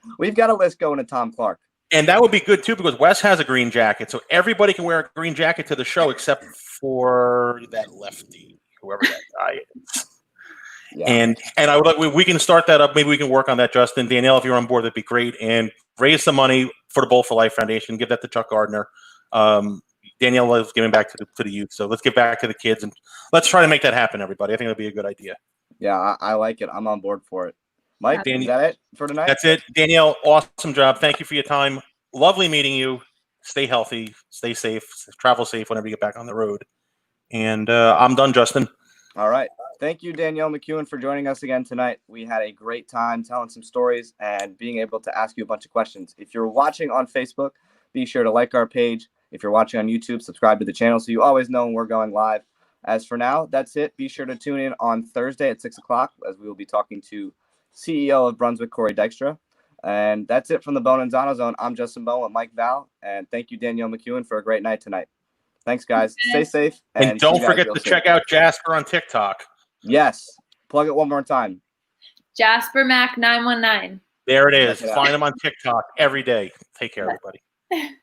a list going to Tom Clark. And that would be good too because Wes has a green jacket, so everybody can wear a green jacket to the show except for that lefty, whoever that guy is. Yeah. And I would like we can start that up. Maybe we can work on that, Justin. Danielle, if you're on board, that'd be great. And raise some money for the Bowl for Life Foundation. Give that to Chuck Gardner. Danielle loves giving back to the youth, so let's give back to the kids and let's try to make that happen, everybody. I think that'd be a good idea. Yeah, I like it. I'm on board for it. Mike, is that it for tonight? That's it. Danielle, awesome job. Thank you for your time. Lovely meeting you. Stay healthy, stay safe, travel safe whenever you get back on the road. And I'm done, Justin. All right. Thank you, Danielle McEwan, for joining us again tonight. We had a great time telling some stories and being able to ask you a bunch of questions. If you're watching on Facebook, be sure to like our page. If you're watching on YouTube, subscribe to the channel so you always know when we're going live. As for now, that's it. Be sure to tune in on Thursday at 6 o'clock as we will be talking to CEO of Brunswick, Corey Dykstra. And that's it from the Bohn N Zano Zone. I'm Justin Bohn with Mike Val. And thank you, Danielle McEwan, for a great night tonight. Thanks, guys. Stay safe. And don't forget to check out Jasper on TikTok. Yes. Plug it one more time. Jasper Mac 919. There it is. Find him on TikTok every day. Take care, everybody.